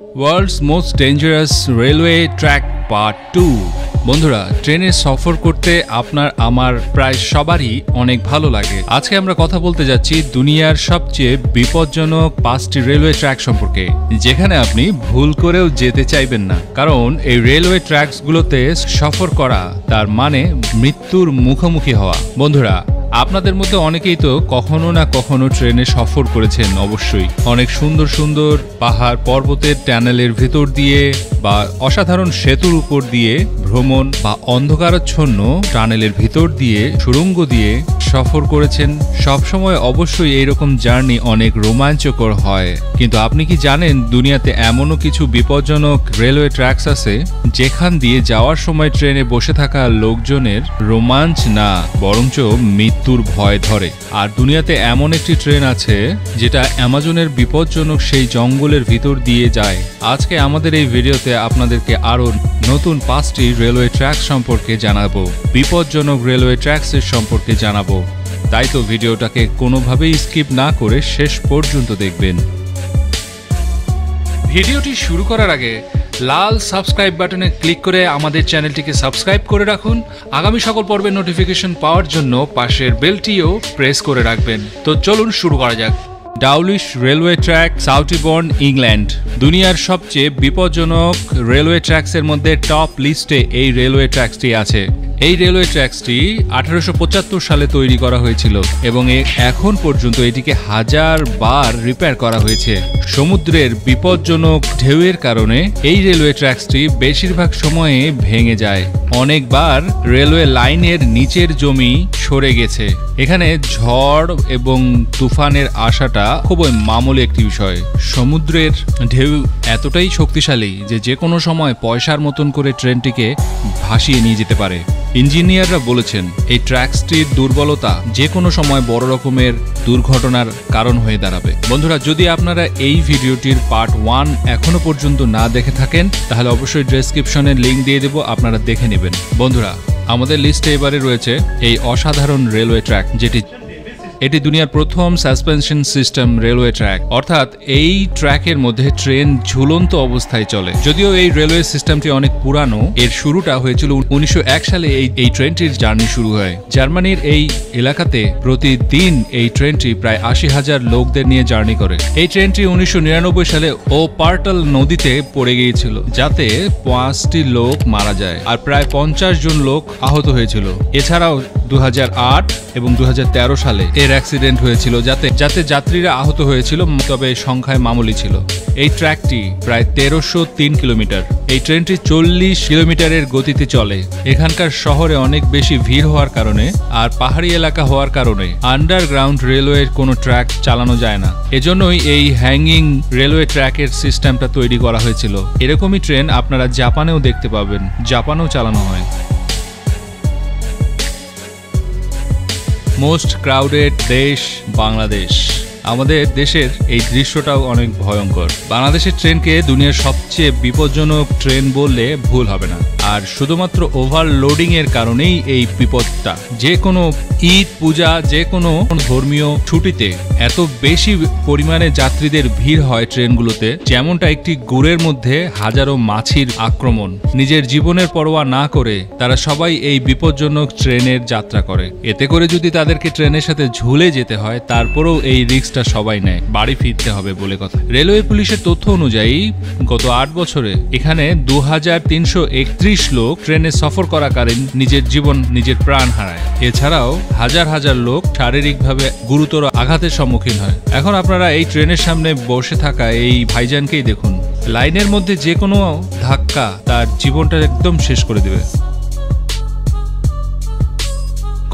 World's most dangerous railway track part 2। বন্ধুরা, ট্রেনে সফর করতে আপনার আমার প্রায় সবারই অনেক ভালো লাগে। আজকে আমরা কথা বলতে যাচ্ছি দুনিয়ার সবচেয়ে বিপজ্জনক 5টি রেলওয়ে ট্র্যাক সম্পর্কে, যেখানে আপনি ভুল করেও যেতে চাইবেন না। কারণ এই রেলওয়ে ট্র্যাকসগুলোতে সফর করা তার মানে মৃত্যুর মুখোমুখি হওয়া। বন্ধুরা, আপনাদের মধ্যে অনেকেই তো কখনো না কখনো ট্রেনে সফর করেছেন। অবশ্যই অনেক সুন্দর সুন্দর পাহাড় পর্বতের টানেলের ভিতর দিয়ে বা অসাধারণ সেতুর উপর দিয়ে ভ্রমণ বা অন্ধকারাচ্ছন্ন টানেলের ভিতর দিয়ে সুড়ঙ্গ দিয়ে সফর করেছেন। সবসময় অবশ্যই এইরকম জার্নি অনেক রোমাঞ্চকর হয়, কিন্তু আপনি কি জানেন দুনিয়াতে এমনও কিছু বিপজ্জনক রেলওয়ে ট্র্যাকস আছে যেখান দিয়ে যাওয়ার সময় ট্রেনে বসে থাকা লোকজনের রোমাঞ্চ না বরঞ্চ মৃত্যুর ভয় ধরে। আর দুনিয়াতে এমন একটি ট্রেন আছে যেটা অ্যামাজনের বিপজ্জনক সেই জঙ্গলের ভিতর দিয়ে যায়। আজকে আমাদের এই ভিডিওতে আপনাদেরকে আরো নতুন 5টি রেলওয়ে ট্র্যাক সম্পর্কে জানাবো, বিপজ্জনক রেলওয়ে ট্র্যাকসের সম্পর্কে জানাবো। তাই তো ভিডিওটাকে কোনোভাবেই স্কিপ না করে শেষ পর্যন্ত দেখবেন। ভিডিওটি শুরু করার আগে লাল সাবস্ক্রাইব বাটনে ক্লিক করে আমাদের চ্যানেলটিকে সাবস্ক্রাইব করে রাখুন। আগামী সকল পর্বের নোটিফিকেশন পাওয়ার জন্য পাশের বেলটিও প্রেস করে রাখবেন। তো চলুন শুরু করা যাক। ডাউলিশ রেলওয়ে ট্র্যাক, সাউথবর্ন, ইংল্যান্ড। দুনিয়ার সবচেয়ে বিপজ্জনক রেলওয়ে ট্র্যাকসের মধ্যে টপ লিস্টে এই রেলওয়ে ট্র্যাকসটি আছে। এই রেলওয়ে ট্র্যাকসটি 1875 সালে তৈরি করা হয়েছিল এবং এখন পর্যন্ত এটিকে 1000 বার রিপেয়ার করা হয়েছে। সমুদ্রের বিপজ্জনক ঢেউয়ের কারণে এই রেলওয়ে ট্র্যাকসটি বেশিরভাগ সময়ে ভেঙে যায়। অনেকবার রেলওয়ে লাইনের নিচের জমি সরে গেছে। এখানে ঝড় এবং তুফানের আসাটা খুবই মামুলি একটি বিষয়। সমুদ্রের ঢেউ এতটাই শক্তিশালী যে কোনো সময় পয়সার মতন করে ট্রেনটিকে ভাসিয়ে নিয়ে যেতে পারে। ইঞ্জিনিয়াররা বলেছেন এই ট্র্যাকসটির দুর্বলতা যে কোনো সময় বড় রকমের দুর্ঘটনার কারণ হয়ে দাঁড়াবে। বন্ধুরা, যদি আপনারা এই ভিডিওটির পার্ট 1 এখনো পর্যন্ত না দেখে থাকেন তাহলে অবশ্যই ডেসক্রিপশনে লিংক দিয়ে দেব, আপনারা দেখে নেবেন। বন্ধুরা, আমাদের লিস্টে এবারে রয়েছে এই অসাধারণ রেলওয়ে ট্র্যাক, এটি দুনিয়ার প্রথম সাসপেনশন সিস্টেম রেলওয়ে ট্র্যাক। অর্থাৎ এই ট্র্যাকের মধ্যে ট্রেন ঝুলন্ত অবস্থায় চলে। যদিও এই রেলওয়ে সিস্টেমটি অনেক পুরানো, এর শুরুটা হয়েছিল 1901 সালে এই ট্রেনটির জার্নি শুরু হয়। জার্মানির এই এলাকাতে প্রতিদিন এই ট্রেনটি প্রায় 80,000 লোকদের নিয়ে জার্নি করে। এই ট্রেনটি 1999 সালে ওপার্টাল নদীতে পড়ে গিয়েছিল, যাতে 5টি লোক মারা যায় আর প্রায় 50 জন লোক আহত হয়েছিল। এছাড়াও 2008 এবং 2013 সালে এর অ্যাক্সিডেন্ট হয়েছিল, যাতে যাত্রীরা আহত হয়েছিল, তবে সংখ্যায় মামুলি ছিল। এই ট্র্যাকটি প্রায় 1303 কিলোমিটার। এই ট্রেনটি 40 কিলোমিটারের গতিতে চলে। এখানকার শহরে অনেক বেশি ভিড় হওয়ার কারণে আর পাহাড়ি এলাকা হওয়ার কারণে আন্ডারগ্রাউন্ড রেলওয়ের কোনো ট্র্যাক চালানো যায় না। এজন্যই এই হ্যাঙ্গিং রেলওয়ে ট্র্যাকের সিস্টেমটা তৈরি করা হয়েছিল। এরকমই ট্রেন আপনারা জাপানেও দেখতে পাবেন, জাপানেও চালানো হয়। মোস্ট ক্রাউডেড দেশ বাংলাদেশ। আমাদের দেশের এই দৃশ্যটাও অনেক ভয়ঙ্কর। বাংলাদেশের ট্রেনকে দুনিয়ার সবচেয়ে বিপজ্জনক ট্রেন বললে ভুল হবে না। আর শুধুমাত্র ওভারলোডিং এর কারণেই এই বিপদটা। যে কোনো ঈদ, পূজা, যে কোনো ধর্মীয় ছুটিতে এত বেশি পরিমাণে যাত্রীদের ভিড় হয় ট্রেনগুলোতে, যেমনটা একটি গুড়ের মধ্যে হাজারো মাছির আক্রমণ। নিজের জীবনের পরোয়া না করে তারা সবাই এই বিপজ্জনক ট্রেনের যাত্রা করে। এতে করে যদি তাদেরকে ট্রেনের সাথে ঝুলে যেতে হয়, তারপরেও এই রিস্কটা সবাই নেয়। বাড়ি ফিরতে হবে বলে কথা। রেলওয়ে পুলিশের তথ্য অনুযায়ী গত 8 বছরে এখানে 2331 লোক ট্রেনে সফর করাকালীন নিজের প্রাণ হারায়। এছাড়াও হাজার হাজার লোক শারীরিকভাবে গুরুতর আঘাতের সম্মুখীন হয়। এখন আপনারা এই ট্রেনের সামনে বসে থাকা এই ভাইজানকেই দেখুন। লাইনের মধ্যে যে কোনো ধাক্কা তার জীবনটা একদম শেষ করে দেবে।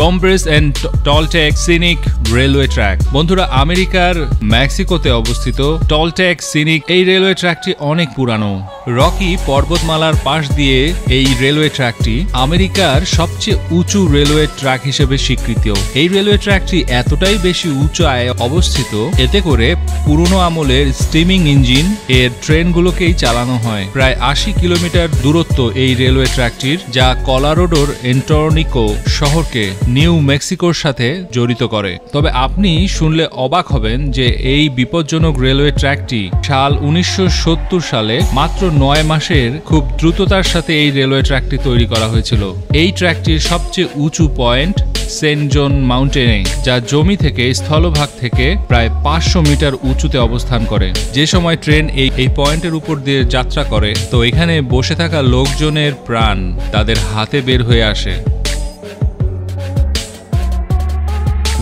Cumbres and Toltec scenic railway track. বন্ধুরা, আমেরিকার মেক্সিকোতে অবস্থিত টলটেক সিনিক এই রেলওয়ে ট্র্যাকটি অনেক পুরানো। রকি পর্বতমালার পাশ দিয়ে এই রেলওয়ে ট্র্যাকটি আমেরিকার সবচেয়ে উঁচু রেলওয়ে ট্র্যাক হিসেবে স্বীকৃত। এই রেলওয়ে ট্র্যাকটি এতটাই বেশি উঁচায় অবস্থিত, এতে করে পুরনো আমলের স্টিমিং ইঞ্জিন এর ট্রেনগুলোকেই চালানো হয়। প্রায় 80 কিলোমিটার দূরত্ব এই রেলওয়ে ট্র্যাকটির, যা কলোরাডোর এন্টনিকো শহরকে নিউ মেক্সিকোর সাথে জড়িত করে। তবে আপনি শুনলে অবাক হবেন যে এই বিপজ্জনক রেলওয়ে ট্র্যাকটি সাল 1970 সালে মাত্র 9 মাসের খুব দ্রুততার সাথে এই রেলওয়ে ট্র্যাকটি তৈরি করা হয়েছিল। এই ট্র্যাকটির সবচেয়ে উঁচু পয়েন্ট সেন্ট জন মাউন্টেনে, যা জমি থেকে স্থলভাগ থেকে প্রায় 500 মিটার উঁচুতে অবস্থান করে। যে সময় ট্রেন এই পয়েন্টের উপর দিয়ে যাত্রা করে, তো এখানে বসে থাকা লোকজনের প্রাণ তাদের হাতে বের হয়ে আসে।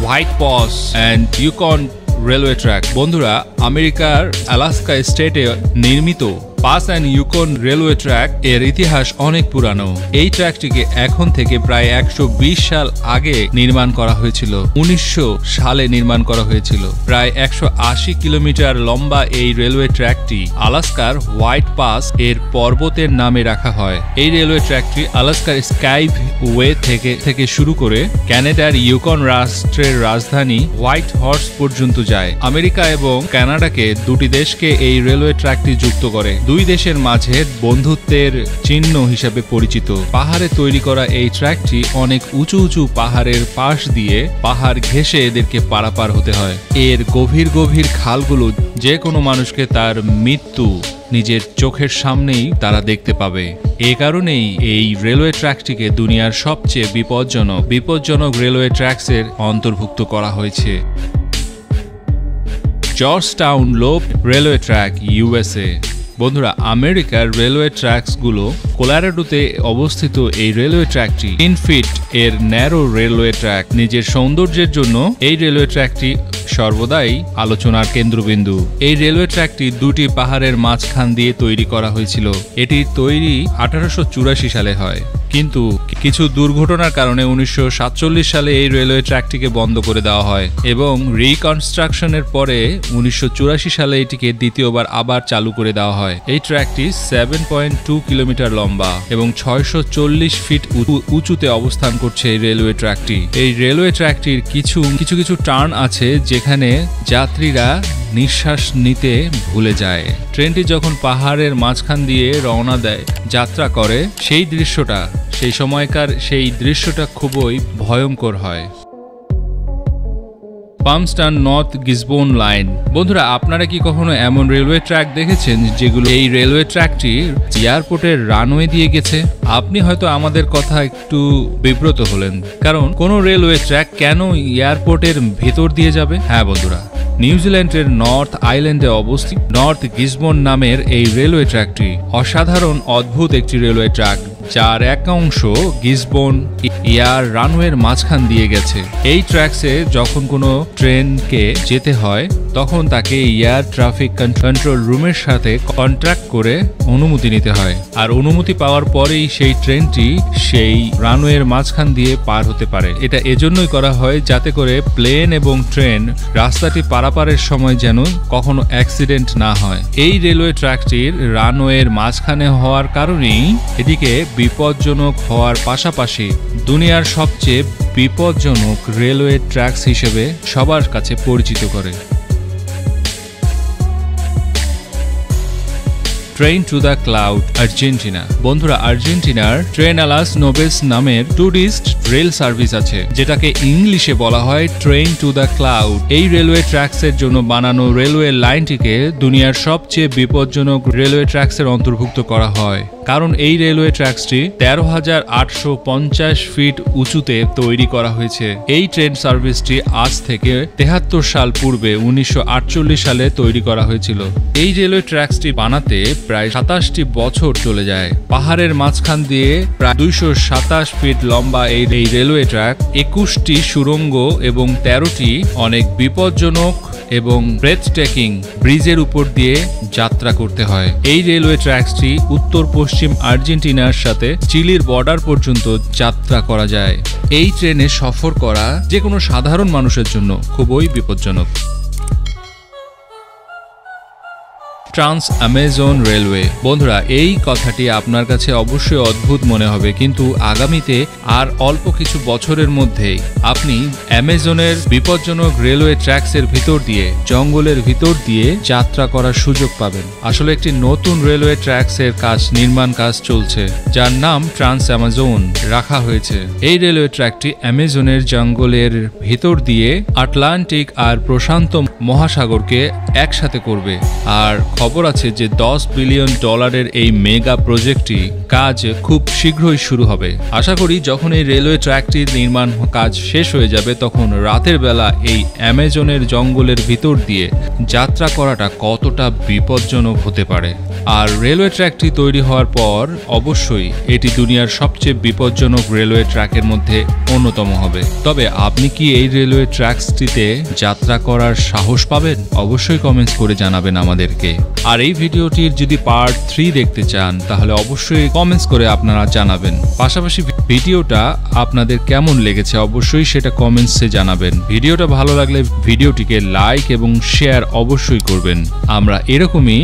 White pause and Yukon railway track. বন্ধুরা, আমেরিকার আলাস্কা স্টেটে নির্মিত pass and Yukon railway track এর ইতিহাস অনেক পুরানো। এই ট্র্যাকটিকে এখন থেকে প্রায় 120 সাল আগে নির্মাণ করা হয়েছিল। 1900 সালে নির্মাণ করা হয়েছিল। প্রায় 180 কিলোমিটার লম্বা এই রেলওয়ে ট্র্যাকটি আলাস্কার হোয়াইট পাস এর পর্বতের নামে রাখা হয়। এই রেলওয়ে ট্র্যাকটি আলাস্কার স্কাই ওয়ে থেকে শুরু করে ক্যানাডার ইউকন রাষ্ট্রের রাজধানী হোয়াইট হর্স পর্যন্ত যায়। আমেরিকা এবং কানাডাকে, দুটি দেশকে এই রেলওয়ে ট্র্যাকটি যুক্ত করে। দুই দেশের মাঝে বন্ধুত্বের চিহ্ন হিসেবে পরিচিত। পাহাড়ে তৈরি করা এই ট্র্যাকটি অনেক উঁচু উঁচু পাহাড়ের পাশ দিয়ে পাহাড় ঘেঁষে এদেরকে পারাপার হতে হয়। এর গভীর গভীর খালগুলো যে কোনো মানুষকে তার মৃত্যু নিজের চোখের সামনেই তারা দেখতে পাবে। এ কারণেই এই রেলওয়ে ট্র্যাকটিকে দুনিয়ার সবচেয়ে বিপজ্জনক রেলওয়ে ট্র্যাকসের অন্তর্ভুক্ত করা হয়েছে। জর্জটাউন লোপ রেলওয়ে ট্র্যাক, ইউএসএ। বন্ধুরা, আমেরিকার রেলওয়ে ট্র্যাকসগুলো কলোরাডোতে অবস্থিত। এই রেলওয়ে ট্র্যাকটি 3 ফিট এর ন্যারো রেলওয়ে ট্র্যাক। নিজের সৌন্দর্যের জন্য এই রেলওয়ে ট্র্যাকটি সর্বদাই আলোচনার কেন্দ্রবিন্দু। এই রেলওয়ে ট্র্যাকটি দুটি পাহাড়ের মাঝখান দিয়ে তৈরি করা হয়েছিল। এটির তৈরি 1884 সালে হয়, কিন্তু কিছু দুর্ঘটনার কারণে 1947 সালে এই রেলওয়ে ট্র্যাকটিকে বন্ধ করে দেওয়া হয় এবং রিকনস্ট্রাকশনের পরে 1984 সালে এটিকে দ্বিতীয়বার আবার চালু করে দেওয়া হয়। এই ট্র্যাকটি 7.2 কিলোমিটার লম্বা এবং 640 ফিট উঁচুতে অবস্থান করছে এই রেলওয়ে ট্র্যাকটি। এই রেলওয়ে ট্র্যাকটির কিছু টার্ন আছে যেখানে যাত্রীরা নিঃশ্বাস নিতে ভুলে যায়। ট্রেনটি যখন পাহাড়ের মাঝখান দিয়ে রওনা দেয়, যাত্রা করে, সেই সময়কার দৃশ্যটা খুবই ভয়ঙ্কর হয়। পামস্টান নর্থ গিসবোন লাইন। বন্ধুরা, আপনারা কি কখনো এমন রেলওয়ে ট্র্যাক দেখেছেন যেগুলো এই রেলওয়ে ট্র্যাকটি এয়ারপোর্টের রানওয়ে দিয়ে গেছে? আপনি হয়তো আমাদের কথা একটু বিব্রত হলেন, কারণ কোন রেলওয়ে ট্র্যাক কেন এয়ারপোর্টের ভেতর দিয়ে যাবে? হ্যাঁ বন্ধুরা, নিউজিল্যান্ডের নর্থ আইল্যান্ডে অবস্থিত নর্থ গিসবোন নামের এই রেলওয়ে ট্র্যাকটি অসাধারণ অদ্ভুত একটি রেলওয়ে ট্র্যাক, যার এক অংশ গিসবোন এয়ার রানওয়ের মাঝখান দিয়ে গেছে। এই ট্র্যাকসে যখন কোনো ট্রেনকে যেতে হয়, তখন তাকে এয়ার ট্রাফিক কন্ট্রোল রুমের সাথে কন্ট্রাক্ট করে অনুমতি নিতে হয়, আর অনুমতি পাওয়ার পরেই সেই ট্রেনটি সেই রানওয়ের মাঝখান দিয়ে পার হতে পারে। এটা এজন্যই করা হয় যাতে করে প্লেন এবং ট্রেন রাস্তাটি পারাপারের সময় যেন কখনো অ্যাক্সিডেন্ট না হয়। এই রেলওয়ে ট্র্যাকটির রানওয়ের মাঝখানে হওয়ার কারণেই এটিকে বিপজ্জনক হওয়ার পাশাপাশি দুনিয়ার সবচেয়ে বিপজ্জনক রেলওয়ে ট্র্যাকস হিসেবে সবার কাছে পরিচিত করে। Train to the cloud, Argentina. বন্ধুরা, আর্জেন্টিনার ট্রেন আলাস নোভেস নামের টুরিস্ট রেল সার্ভিস আছে, যেটাকে ইংলিশে বলা হয় ট্রেন টু দ্য ক্লাউড। এই রেলওয়ে ট্র্যাকসের জন্য বানানো রেলওয়ে লাইনটিকে দুনিয়ার সবচেয়ে বিপজ্জনক রেলওয়ে ট্র্যাকসের অন্তর্ভুক্ত করা হয়, কারণ এই রেলওয়ে ট্র্যাকসটি 13,850 ফিট উঁচুতে তৈরি করা হয়েছে। এই ট্রেন সার্ভিসটি আজ থেকে 73 সাল পূর্বে 1948 সালে তৈরি করা হয়েছিল। এই রেলওয়ে ট্র্যাকসটি বানাতে প্রায় 27টি বছর চলে যায়। পাহাড়ের মাঝখান দিয়ে প্রায় 227 ফিট লম্বা এই রেলওয়ে ট্র্যাক, 21টি সুড়ঙ্গ এবং 13টি অনেক বিপজ্জনক এবং ব্রেথটেকিং ব্রিজের উপর দিয়ে যাত্রা করতে হয়। এই রেলওয়ে ট্র্যাকটি উত্তর পশ্চিম আর্জেন্টিনার সাথে চিলির বর্ডার পর্যন্ত যাত্রা করা যায়। এই ট্রেনে সফর করা যে কোনো সাধারণ মানুষের জন্য খুবই বিপজ্জনক। Trans Amazon railway. বন্ধুরা, এই কথাটি আপনার কাছে অবশ্যই অদ্ভুত মনে হবে, কিন্তু আগামীতে আর অল্প কিছু বছরের মধ্যেই আপনি অ্যামাজনের বিপজ্জনক রেলওয়ে ট্র্যাকসের ভিতর দিয়ে, জঙ্গলের ভিতর দিয়ে যাত্রা করার সুযোগ পাবেন। আসলে একটি নতুন রেলওয়ে ট্র্যাকসের নির্মাণ কাজ চলছে, যার নাম ট্রান্স অ্যামাজন রাখা হয়েছে। এই রেলওয়ে ট্র্যাকটি অ্যামাজনের জঙ্গলের ভিতর দিয়ে আটলান্টিক আর প্রশান্ত মহাসাগরকে একসাথে করবে। আর খবর আছে যে $10 বিলিয়ন এই মেগা প্রজেক্টটি কাজ খুব শীঘ্রই শুরু হবে। আশা করি যখন এই রেলওয়ে ট্র্যাকটির নির্মাণ কাজ শেষ হয়ে যাবে, তখন রাতের বেলা এই অ্যামাজনের জঙ্গলের ভিতর দিয়ে যাত্রা করাটা কতটা বিপজ্জনক হতে পারে। আর রেলওয়ে ট্র্যাকটি তৈরি হওয়ার পর অবশ্যই এটি দুনিয়ার সবচেয়ে বিপজ্জনক রেলওয়ে ট্র্যাকের মধ্যে অন্যতম হবে। তবে আপনি কি এই রেলওয়ে ট্র্যাকটিতে যাত্রা করার সাহস পাবেন? অবশ্যই কমেন্টস করে জানাবেন আমাদেরকে। আর এই ভিডিওটির যদি পার্ট 3 দেখতে চান, তাহলে অবশ্যই কমেন্টস করে আপনারা জানাবেন। পাশাপাশি ভিডিওটা আপনাদের কেমন লেগেছে অবশ্যই সেটা কমেন্টসে জানাবেন। ভিডিওটা ভালো লাগলে ভিডিওটিকে লাইক এবং শেয়ার অবশ্যই করবেন। আমরা এরকমই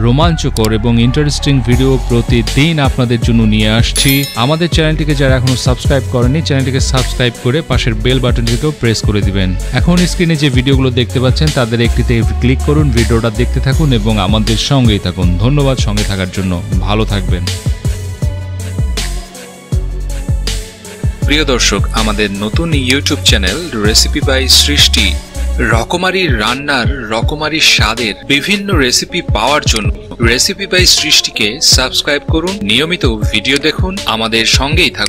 রোমাঞ্চকর এবং ইন্টারেস্টিং ভিডিও প্রতিদিন আপনাদের জন্য নিয়ে আসছি। আমাদের চ্যানেলটিকে যারা এখনো সাবস্ক্রাইব করেনি, চ্যানেলটিকে সাবস্ক্রাইব করে পাশের বেল বাটনটিকেও প্রেস করে দিবেন। এখন স্ক্রিনে যে ভিডিওগুলো দেখতে পাচ্ছেন তাদের একটিতে ক্লিক করুন, ভিডিওটা দেখতে থাকুন এবং আমাদের সঙ্গেই থাকুন। ধন্যবাদ সঙ্গে থাকার জন্য। ভালো থাকবেন। প্রিয় দর্শক, আমাদের নতুন ইউটিউব চ্যানেল রেসিপি বাই সৃষ্টি রকমারি রান্নার, রকমারি স্বাদের বিভিন্ন রেসিপি পাওয়ার জন্য রেসিপি বাই সৃষ্টিকে সাবস্ক্রাইব করুন, নিয়মিত ভিডিও দেখুন, আমাদের সঙ্গেই থাকুন।